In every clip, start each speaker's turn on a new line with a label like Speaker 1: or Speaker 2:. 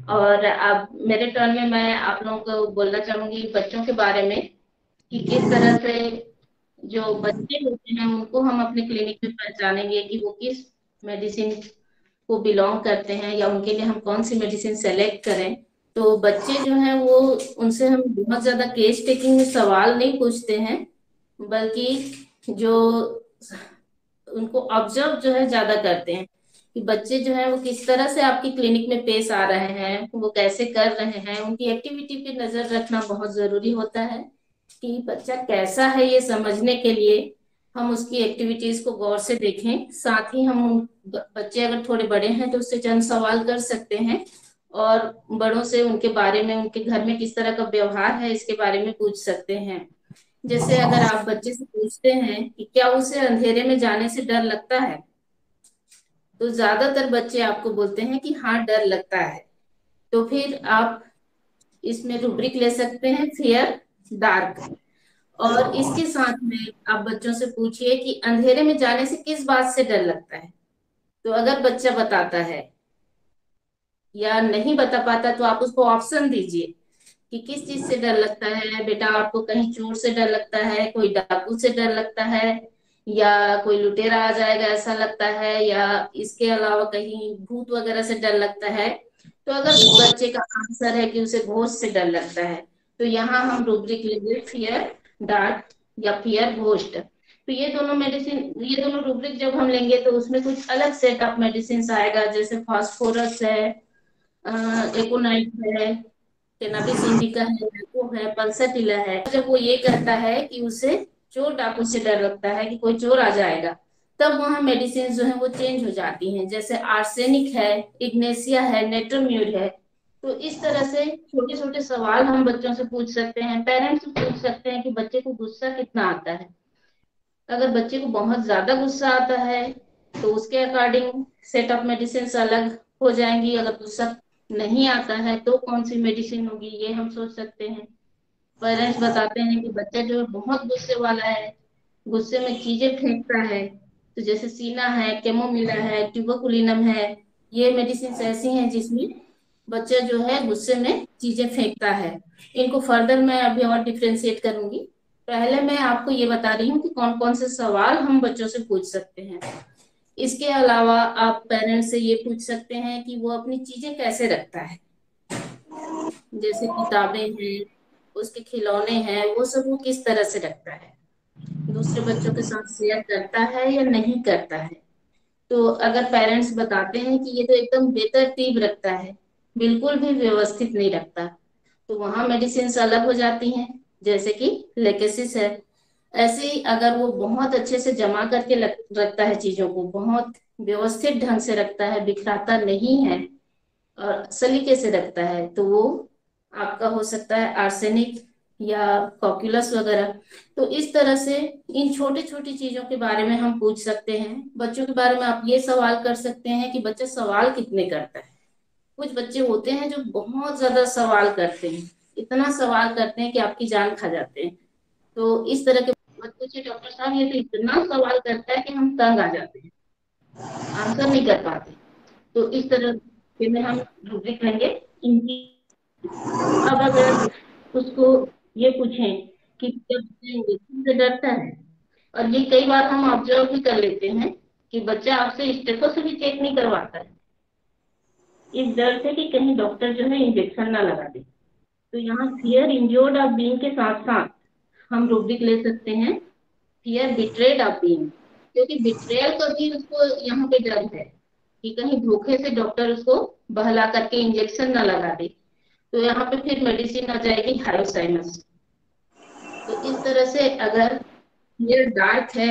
Speaker 1: और अब मेरे टर्न में मैं आप लोगों को बोलना चाहूंगी बच्चों के बारे में कि किस तरह से जो बच्चे होते हैं उनको हम अपने क्लिनिक में पहचानेंगे कि वो किस मेडिसिन को बिलोंग करते हैं या उनके लिए हम कौन सी मेडिसिन सेलेक्ट करें। तो बच्चे जो हैं वो उनसे हम बहुत ज्यादा केस टेकिंग सवाल नहीं पूछते हैं, बल्कि जो उनको ऑब्जर्व जो है ज्यादा करते हैं कि बच्चे जो है वो किस तरह से आपकी क्लिनिक में पेश आ रहे हैं, वो कैसे कर रहे हैं, उनकी एक्टिविटी पे नजर रखना बहुत जरूरी होता है कि बच्चा कैसा है ये समझने के लिए हम उसकी एक्टिविटीज को गौर से देखें। साथ ही हम बच्चे अगर थोड़े बड़े हैं तो उससे चंद सवाल कर सकते हैं और बड़ों से उनके बारे में, उनके घर में किस तरह का व्यवहार है इसके बारे में पूछ सकते हैं। जैसे अगर आप बच्चे से पूछते हैं कि क्या उसे अंधेरे में जाने से डर लगता है, तो ज्यादातर बच्चे आपको बोलते हैं कि हाँ डर लगता है। तो फिर आप इसमें रूब्रिक ले सकते हैं फियर डार्क। और इसके साथ में आप बच्चों से पूछिए कि अंधेरे में जाने से किस बात से डर लगता है। तो अगर बच्चा बताता है या नहीं बता पाता तो आप उसको ऑप्शन दीजिए कि किस चीज से डर लगता है। बेटा आपको कहीं चोर से डर लगता है, कोई डाकू से डर लगता है, या कोई लुटेरा आ जाएगा ऐसा लगता है, या इसके अलावा कहीं भूत वगैरह से डर लगता है। तो अगर बच्चे का आंसर है कि उसे घोस्ट से डर लगता है, तो यहाँ हम रूब्रिक लेंगे फियर डार्क या फियर घोस्ट। तो ये दोनों रूब्रिक जब हम लेंगे तो उसमें कुछ अलग सेट ऑफ मेडिसिन आएगा, जैसे फास्फोरस है, एकोनाइट है, टेनाबिस इंडिका है, वो है, पल्साटिला है। जब वो ये कहता है कि उसे चोर डाकू से डर लगता है कि कोई चोर आ जाएगा, तब वहां मेडिसिन जो है वो चेंज हो जाती हैं, जैसे आर्सेनिक है, इग्नेशिया है, नेट्रोम्यूर है। तो इस तरह से छोटे छोटे सवाल हम बच्चों से पूछ सकते हैं। पेरेंट्स से पूछ सकते हैं कि बच्चे को गुस्सा कितना आता है। अगर बच्चे को बहुत ज्यादा गुस्सा आता है तो उसके अकॉर्डिंग सेट ऑफ मेडिसिन अलग हो जाएंगी। अगर गुस्सा नहीं आता है तो कौन सी मेडिसिन होगी ये हम सोच सकते हैं। पेरेंट्स बताते हैं कि बच्चा जो है बहुत गुस्से वाला है, गुस्से में चीजें फेंकता है। तो जैसे सीना है, केमोमिला है, ट्यूबरकुलिनम है, ये मेडिसिन ऐसी हैं जिसमें बच्चा जो है गुस्से में चीजें फेंकता है। इनको फर्दर मैं अभी और डिफ्रेंशिएट करूंगी। पहले मैं आपको ये बता रही हूँ कि कौन कौन से सवाल हम बच्चों से पूछ सकते हैं। इसके अलावा आप पेरेंट्स से ये पूछ सकते हैं कि वो अपनी चीजें कैसे रखता है, जैसे किताबें हैं, उसके खिलौने हैं, वो सब वो किस तरह से रखता है, दूसरे बच्चों के साथ शेयर करता है या नहीं करता है। तो अगर पेरेंट्स बताते हैं कि ये तो एकदम बेतरतीब रखता है, बिल्कुल भी व्यवस्थित नहीं रखता, तो वहां मेडिसिन अलग हो जाती हैं, जैसे कि लेकेसिस है। ऐसे ही अगर वो बहुत अच्छे से जमा करके रखता है, चीजों को बहुत व्यवस्थित ढंग से रखता है, बिखराता नहीं है और सलीके से रखता है, तो वो आपका हो सकता है आर्सेनिक या कॉक्यूलस वगैरह। तो इस तरह से इन छोटी छोटी चीजों के बारे में हम पूछ सकते हैं। बच्चों के बारे में आप ये सवाल कर सकते हैं कि बच्चा सवाल कितने करता है। कुछ बच्चे होते हैं जो बहुत ज्यादा सवाल करते हैं, इतना सवाल करते हैं कि आपकी जान खा जाते हैं। तो इस तरह के बच्चों से डॉक्टर साहब ये तो इतना सवाल करता है कि हम तंग आ जाते हैं, आंसर नहीं कर पाते। तो इस तरह के में हम रूब्रिक लेंगे इनकी। अब अगर उसको ये पूछें कि जब इंजेक्शन से डरता है, और ये कई बार हम ऑब्जर्व भी कर लेते हैं कि बच्चा आपसे स्टेथो से भी चेक नहीं करवाता है, इस डर से कि कहीं डॉक्टर जो है इंजेक्शन ना लगा दे। तो यहाँ फियर इंज्योर्ड ऑफ बीइंग के साथ साथ हम रूब्रिक ले सकते हैं फियर बिट्रेड ऑफ बीइंग, क्योंकि बिट्रेयल का भी उसको यहाँ पे डर है कि कहीं धोखे से डॉक्टर उसको बहला करके इंजेक्शन ना लगा दे। तो यहाँ पे फिर मेडिसिन आ जाएगी हाइड्रोसाइनस। तो इस तरह से अगर फियर डार्क है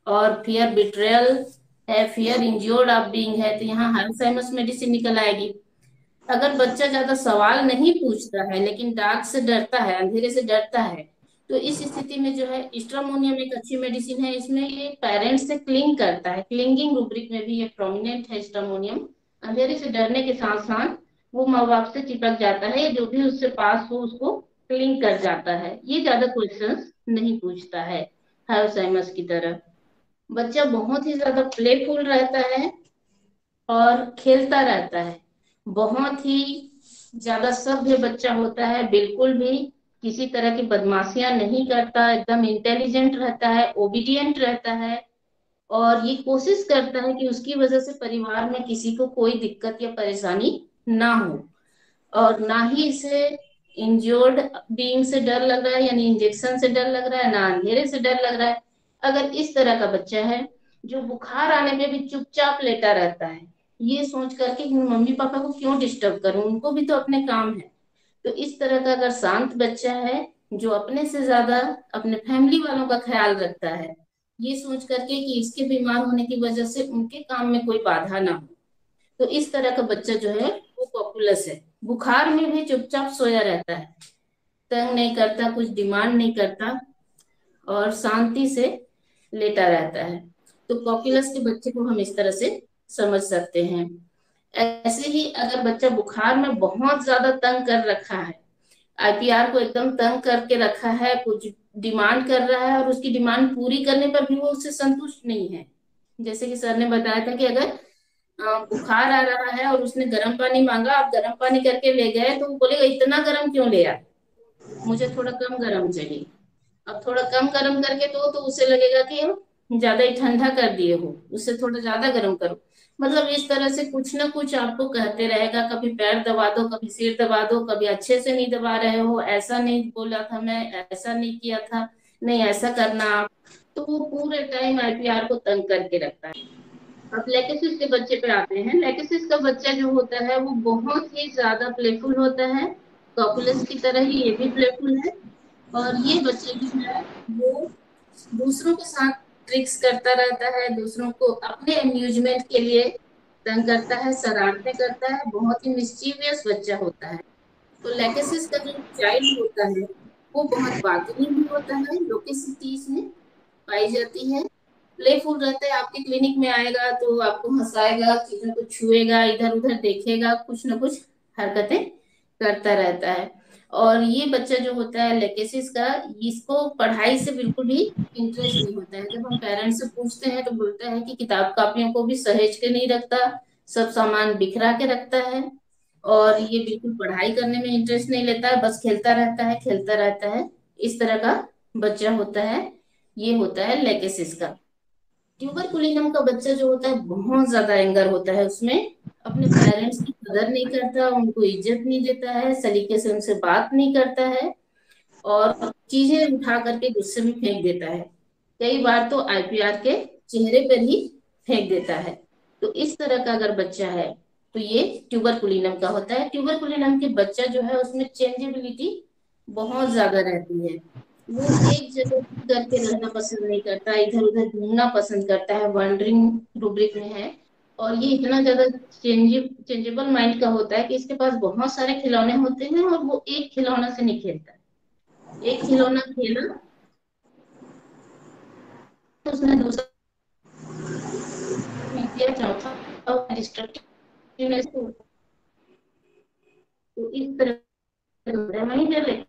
Speaker 1: और फियर बिट्रेयल है, फियर इंज्योर्ड ऑफ बीइंग है, तो यहाँ हाइड्रोसाइनस मेडिसिन निकल आएगी। अगर बच्चा ज्यादा सवाल नहीं पूछता है लेकिन डार्क से डरता है, अंधेरे से डरता है, तो इस स्थिति में जो है स्ट्रामोनियम एक अच्छी मेडिसिन है। इसमें ये पेरेंट्स से क्लिंग करता है, क्लिंगिंग रूब्रिक में भी ये प्रोमिनेंट है स्ट्रामोनियम। अंधेरे से डरने के साथ साथ वो माँ बाप से चिपक जाता है, जो भी उससे पास हो उसको क्लिंग कर जाता है, ये ज्यादा क्वेश्चंस नहीं पूछता है हायोसाइमस की तरह। बच्चा बहुत ही ज्यादा प्लेफुल रहता है और खेलता रहता है, बहुत ही ज्यादा सभ्य बच्चा होता है, बिल्कुल भी किसी तरह की बदमाशियां नहीं करता, एकदम इंटेलिजेंट रहता है, ओबीडियंट रहता है। और ये कोशिश करता है कि उसकी वजह से परिवार में किसी को कोई दिक्कत या परेशानी ना हो। और ना ही इसे इंज्योर्ड बीइंग से डर लग रहा है, यानी इंजेक्शन से डर लग रहा है, ना अंधेरे से डर लग रहा है। अगर इस तरह का बच्चा है जो बुखार आने में भी चुपचाप लेटा रहता है, ये सोच करके कि मम्मी पापा को क्यों डिस्टर्ब करूं, उनको भी तो अपने काम है। तो इस तरह का अगर शांत बच्चा है जो अपने से ज्यादा अपने फैमिली वालों का ख्याल रखता है, ये सोच करके कि इसके बीमार होने की वजह से उनके काम में कोई बाधा ना हो, तो इस तरह का बच्चा जो है वो पॉपुलस है। बुखार में भी चुपचाप सोया रहता है, तंग नहीं करता, कुछ डिमांड नहीं करता, और शांति से लेटा रहता है। तो पॉपुलस के बच्चे को हम इस तरह से समझ सकते हैं। ऐसे ही अगर बच्चा बुखार में बहुत ज्यादा तंग कर रखा है, आईपीआर को एकदम तंग करके रखा है, कुछ डिमांड कर रहा है और उसकी डिमांड पूरी करने पर भी वो उससे संतुष्ट नहीं है। जैसे कि सर ने बताया था कि अगर बुखार आ रहा है और उसने गर्म पानी मांगा, आप गर्म पानी करके ले गए, तो वो बोलेगा इतना गर्म क्यों ले आए, मुझे थोड़ा कम गर्म चाहिए। अब थोड़ा कम गर्म करके दो तो उसे लगेगा कि ज्यादा ही ठंडा कर दिए हो, उससे थोड़ा ज्यादा गर्म करो। मतलब इस तरह से कुछ ना कुछ आपको कहते रहेगा, कभी पैर दबा दो, कभी सिर दबा दो, कभी अच्छे से नहीं दबा रहे हो, ऐसा नहीं बोला था मैं, ऐसा नहीं किया था, नहीं ऐसा करना आप। तो वो पूरे टाइम आईपीआर को तंग करके रखता है। अब लेकेसिस के बच्चे पे आते हैं। लेकेसिस का बच्चा जो होता है वो बहुत ही ज्यादा प्लेफुल होता है, कॉपुलस की तरह ही ये भी प्लेफुल है। और ये बच्चे जो है वो दूसरों के साथ ट्रिक्स करता रहता है, दूसरों को अपने अम्यूजमेंट के लिए तंग करता है, शरारतें करता है, बहुत ही मिस्चीवियस बच्चा होता है। तो लेकेसिस का जो चाइल्ड होता है वो बहुत बातूनी भी होता है, लोकेसिटी इसमें पाई जाती है। प्लेफुल रहता है, आपके क्लिनिक में आएगा तो आपको हंसाएगा, चीजों को छुएगा, इधर उधर देखेगा, कुछ ना कुछ हरकतें करता रहता है। और ये बच्चा जो होता है लेकेसिस का, इसको पढ़ाई से बिल्कुल भी इंटरेस्ट नहीं होता है। जब हम पेरेंट्स से पूछते हैं तो बोलता है कि किताब कापियों को भी सहेज के नहीं रखता, सब सामान बिखरा के रखता है, और ये बिल्कुल पढ़ाई करने में इंटरेस्ट नहीं लेता है, बस खेलता रहता है, खेलता रहता है। इस तरह का बच्चा होता है, ये होता है लेकेसिस का। ट्यूबरकुलिनम का बच्चा जो होता है बहुत ज्यादा एंगर होता है उसमें, अपने पेरेंट्स की कदर नहीं करता, उनको इज्जत नहीं देता है, सलीके से उनसे बात नहीं करता है, और चीजें उठा करके गुस्से में फेंक देता है। कई बार तो आईपीआर के चेहरे पर ही फेंक देता है। तो इस तरह का अगर बच्चा है तो ये ट्यूबरकुलिनम का होता है। ट्यूबरकुलिनम के बच्चा जो है उसमें चेंजेबिलिटी बहुत ज्यादा रहती है। वो एक जगह करके रहना पसंद नहीं करता, इधर उधर घूमना पसंद करता है, वंडरिंग रूब्रिक में है। और ये इतना ज्यादा चेंजेबल माइंड का होता है कि इसके पास बहुत सारे खिलौने होते हैं और वो एक खिलौना से नहीं खेलता। एक खिलौना खेला तो उसने दूसरा फेंक दिया, चौथा डिस्ट्रक्टिवनेस। तो इस तरह होता है। वहीं जो लेकिन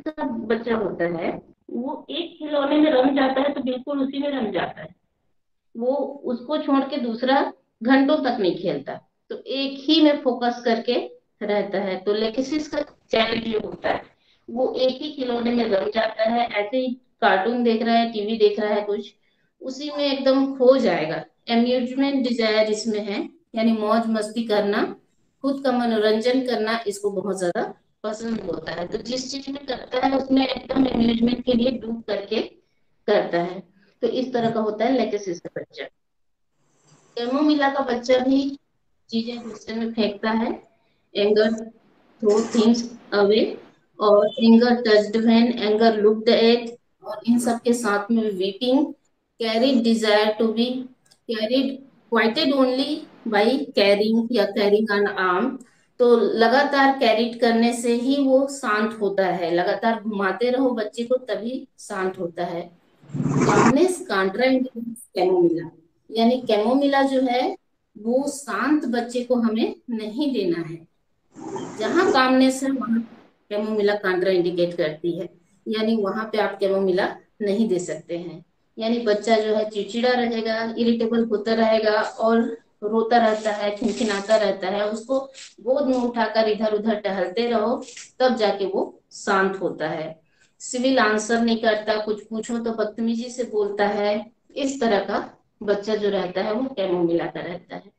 Speaker 1: का बच्चा होता है वो एक खिलौने में रम जाता है तो बिल्कुल उसी में रम जाता है, वो उसको छोड़ के दूसरा घंटों तक नहीं खेलता, तो एक ही में फोकस करके रहता है। तो लेकेसिस का चाइल्ड जो होता है वो एक ही खिलौने में रम जाता है, ऐसे ही कार्टून देख रहा है, टीवी देख रहा है कुछ, उसी में एकदम खो जाएगा। एम्यूजमेंट डिजायर इसमें है, यानी मौज मस्ती करना, खुद का मनोरंजन करना इसको बहुत ज्यादा पसंद होता है। तो जिस चीज में करता है उसमें एकदम एम्यूजमेंट के लिए डूब करके करता है। तो इस तरह का होता है लेकेसिस का बच्चा। कैमोमिला का बच्चा भी चीजें गुस्से में फेंकता है, एंगर थ्रो थिंग्स अवे, और anger touched when anger looked at, और इन सब के साथ में weeping, carried desire to be carried, quieted only by carrying या कैरिंग एन आर्म। तो लगातार कैरिड करने से ही वो शांत होता है, लगातार घुमाते रहो बच्चे को तभी शांत होता है। कामनेस कांट्रा इंडिकेट्स कैमोमिला, यानी कैमोमिला जो है वो शांत बच्चे को हमें नहीं देना है। जहां कामनेस है वहां कैमोमिला कांट्रा इंडिकेट करती है, यानी वहां पे आप कैमोमिला नहीं दे सकते हैं। यानी बच्चा जो है चिड़चिड़ा रहेगा, इरिटेबल होता रहेगा, और रोता रहता है, खिनखिनाता रहता है, उसको गोद में उठाकर इधर उधर टहलते रहो, तब जाके वो शांत होता है। सिविल आंसर नहीं करता, कुछ पूछो तो बदतमीजी से बोलता है। इस तरह का बच्चा जो रहता है वो कैमोमिला का रहता है।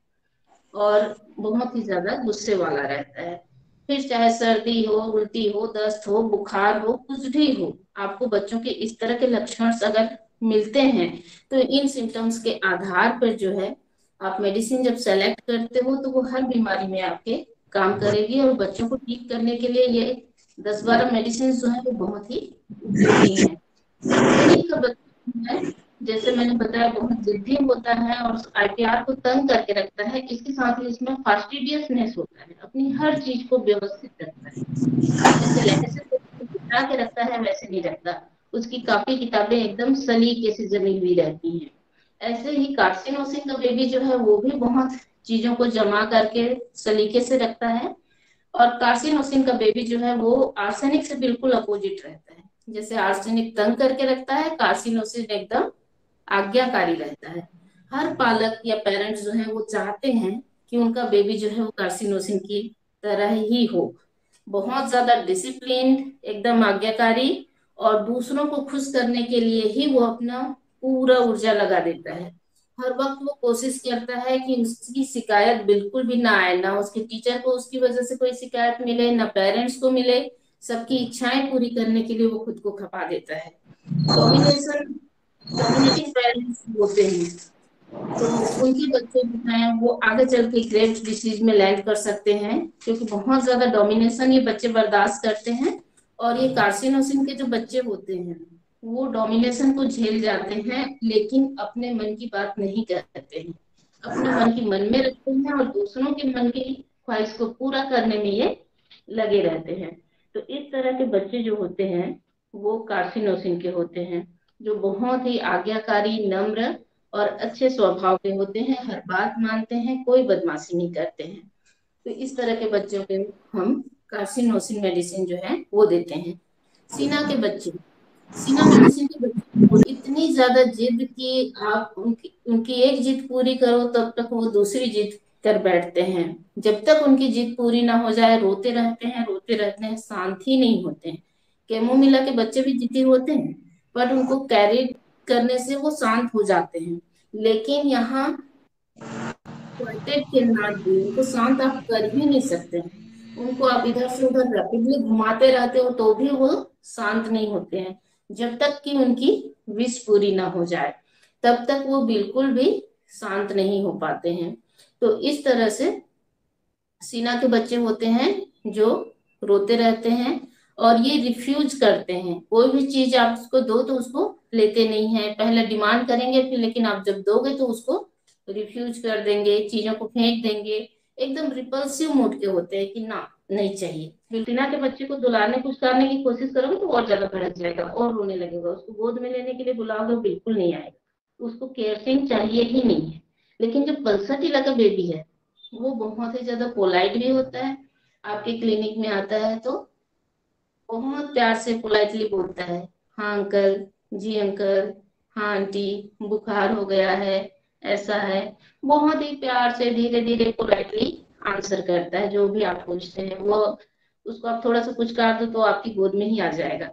Speaker 1: और बहुत ही ज्यादा गुस्से वाला रहता है। फिर चाहे सर्दी हो, उल्टी हो, दस्त हो, बुखार हो, कुछ भी हो, आपको बच्चों के इस तरह के लक्षण अगर मिलते हैं, तो इन सिम्टम्स के आधार पर जो है आप मेडिसिन जब सेलेक्ट करते हो तो वो हर बीमारी में आपके काम करेगी। और बच्चों को ठीक करने के लिए ये 10-12 मेडिसिन जो है वो बहुत ही उपयोगी हैं। एक बच्चा है, जैसे मैंने बताया, बहुत जिद्दी होता है और आईपीआर को तंग करके रखता है, इसके साथ ही इसमें फास्टिडियसनेस होता है, अपनी हर चीज को व्यवस्थित रखता है। जैसे लेटेस्ट बिठा के रखता है वैसे नहीं रखता, उसकी कॉपी किताबें एकदम सलीके से जमी हुई रहती हैं। ऐसे ही कार्सिनोसिन का बेबी जो है वो भी बहुत चीजों को जमा करके सलीके से रखता है। और कार्सिनोसिन का बेबी जो है वो आर्सेनिक से बिल्कुल अपोजिट रहता है। जैसे आर्सेनिक तंग करके रखता है, कार्सिनोसिन एकदम आज्ञाकारी रहता है। हर पालक या पेरेंट्स जो है वो चाहते हैं कि उनका बेबी जो है वो कार्सिनोसिन की तरह ही हो, बहुत ज्यादा डिसिप्लिन, एकदम आज्ञाकारी, और दूसरों को खुश करने के लिए ही वो अपना पूरा ऊर्जा लगा देता है। हर वक्त वो कोशिश करता है कि उसकी शिकायत बिल्कुल भी ना आए, ना उसके टीचर को उसकी वजह से कोई शिकायत मिले, ना पेरेंट्स को मिले। सबकी इच्छाएं पूरी करने के लिए वो खुद को खपा देता है। डोमिनेशन डोमिनेटिंग पेरेंट्स होते हैं, तो उनके बच्चे जो हैं वो आगे चल के ग्रेव्स डिसीज में लैंड कर सकते हैं, क्योंकि बहुत ज्यादा डोमिनेशन ये बच्चे बर्दाश्त करते हैं। और ये कार्सिनोसिन के जो बच्चे होते हैं वो डोमिनेशन को झेल जाते हैं, लेकिन अपने मन की बात नहीं कहते हैं, अपने मन की मन में रखते हैं और दूसरों के मन की ख्वाहिश को पूरा करने में ये लगे रहते हैं। तो इस तरह के बच्चे जो होते हैं वो कार्सिनोसिन के होते हैं, जो बहुत ही आज्ञाकारी, नम्र और अच्छे स्वभाव के होते हैं, हर बात मानते हैं, कोई बदमाशी नहीं करते हैं। तो इस तरह के बच्चों के हम कार्सिनोसिन मेडिसिन जो है वो देते हैं। सीना के बच्चे, सीना मेडिसिन के बच्चे को इतनी ज्यादा जिद कि आप उनकी उनकी एक जिद पूरी करो तब तक वो दूसरी जिद कर बैठते हैं। जब तक उनकी जिद पूरी ना हो जाए रोते रहते हैं, रोते रहते हैं, शांत ही नहीं होते हैं। कैमोमिला के बच्चे भी जिद्दी होते हैं, पर उनको कैरी करने से वो शांत हो जाते हैं। लेकिन यहाँ क्वार्टेट के नाथ भी उनको शांत आप कर ही नहीं सकते हैं। उनको आप इधर से उधर रैपिडली घुमाते रहते हो तो भी वो शांत नहीं होते हैं। जब तक कि उनकी विश पूरी ना हो जाए तब तक वो बिल्कुल भी शांत नहीं हो पाते हैं। तो इस तरह से सीना के बच्चे होते हैं जो रोते रहते हैं और ये रिफ्यूज करते हैं। कोई भी चीज आप उसको दो तो उसको लेते नहीं है, पहले डिमांड करेंगे फिर, लेकिन आप जब दोगे तो उसको रिफ्यूज कर देंगे, चीजों को फेंक देंगे। एकदम रिपल्सिव मूड के होते हैं कि ना, नहीं चाहिए। बिल्कुल के बच्चे को दुलारने कुछ करने की कोशिश करोगे तो और ज्यादा भड़क जाएगा और रोने लगेगा, उसको गोद में लेने के लिए बुलाओगे बिल्कुल नहीं आएगा, उसको केयरिंग चाहिए ही नहीं है। लेकिन जो पल्सर का बेबी है वो बहुत ही ज्यादा पोलाइट भी होता है। आपके क्लिनिक में आता है तो बहुत प्यार से पोलाइटली बोलता है, हाँ अंकल, जी अंकल, हाँ आंटी, बुखार हो गया है, ऐसा है। बहुत ही प्यार से धीरे धीरे पोलाइटली आंसर करता है जो भी आप पूछते हैं। वो उसको आप थोड़ा सा कुछ कर दो तो आपकी गोद में ही आ जाएगा।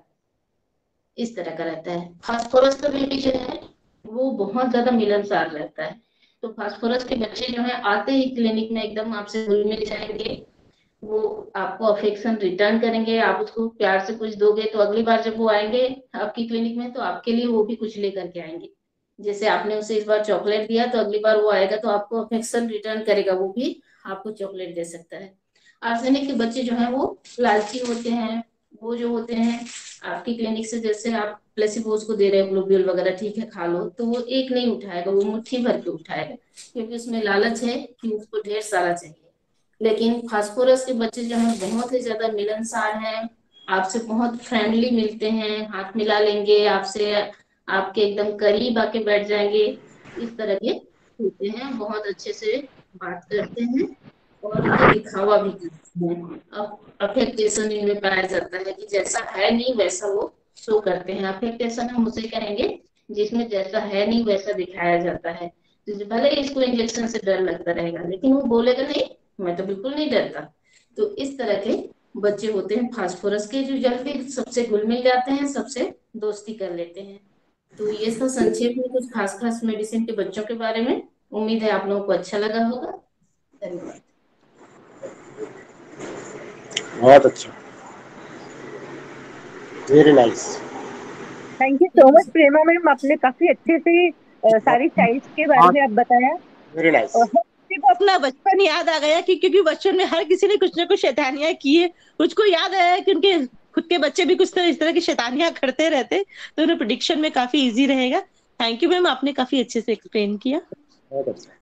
Speaker 1: इस तरह का रहता है। फास्फोरस का बेबी जो है वो बहुत ज्यादा मिलनसार रहता है। तो फास्फोरस के बच्चे जो है आते ही क्लिनिक में एकदम आपसे घुल मिल जाएंगे, वो आपको अफेक्शन रिटर्न करेंगे। आप उसको प्यार से कुछ दोगे तो अगली बार जब वो आएंगे आपकी क्लिनिक में तो आपके लिए वो भी कुछ लेकर के आएंगे। जैसे आपने उसे इस बार चॉकलेट दिया तो अगली बार वो आएगा तो आपको अफेक्शन रिटर्न करेगा, वो भी आपको चॉकलेट दे सकता है। आर्सेनिक के बच्चे जो है वो लालची होते हैं। वो जो होते हैं आपकी क्लिनिक से, जैसे आप प्लेसिबो उसको दे रहे हो ग्लोब्यूल वगैरह, ठीक है खा लो, तो वो एक नहीं उठाएगा, वो मुट्ठी भर के उठाएगा, क्योंकि उसमें लालच है कि उसको ढेर सारा चाहिए। लेकिन फास्फोरस के बच्चे जो हैं बहुत ही ज्यादा मिलनसार हैं, आपसे बहुत फ्रेंडली मिलते हैं, हाथ मिला लेंगे आपसे, आपके एकदम करीब आके बैठ जाएंगे। इस तरह के होते हैं, बहुत अच्छे से बात करते हैं और ये दिखावा भी करते हैं। अब अफेक्टेशन इनमें पाया जाता है कि जैसा है नहीं वैसा वो शो करते हैं। अफेक्टेशन हम उसे कहेंगे जिसमें जैसा है नहीं वैसा दिखाया जाता है। तो भले ही इसको इंजेक्शन से डर लगता रहेगा, लेकिन वो बोलेगा नहीं, मैं तो बिल्कुल नहीं डरता। तो इस तरह के बच्चे होते हैं फास्फोरस के, जो जल्दी सबसे घुल मिल जाते हैं, सबसे दोस्ती कर लेते हैं। तो ये सब संक्षेप में कुछ खास खास मेडिसिन के बच्चों के बारे में। उम्मीद है आप लोगों को अच्छा लगा होगा। धन्यवाद।
Speaker 2: बहुत अच्छा, very nice.
Speaker 3: Thank you so much Prema ma'am, आपने काफी अच्छे से सारी चाइल्ड्स के बारे में आप बताया।
Speaker 2: Very nice.
Speaker 3: और हर किसी को अपना बचपन याद आ गया कि क्योंकि बचपन में हर किसी ने कुछ ना कुछ शैतानियां की है। कुछ को याद आया कि उनके खुद के बच्चे भी कुछ तरह इस तरह की शैतानियां करते रहते, तो उन्हें प्रिडिक्शन में काफी इजी रहेगा। थैंक यू मैम, आपने काफी अच्छे से एक्सप्लेन किया।
Speaker 2: बहुत अच्छा।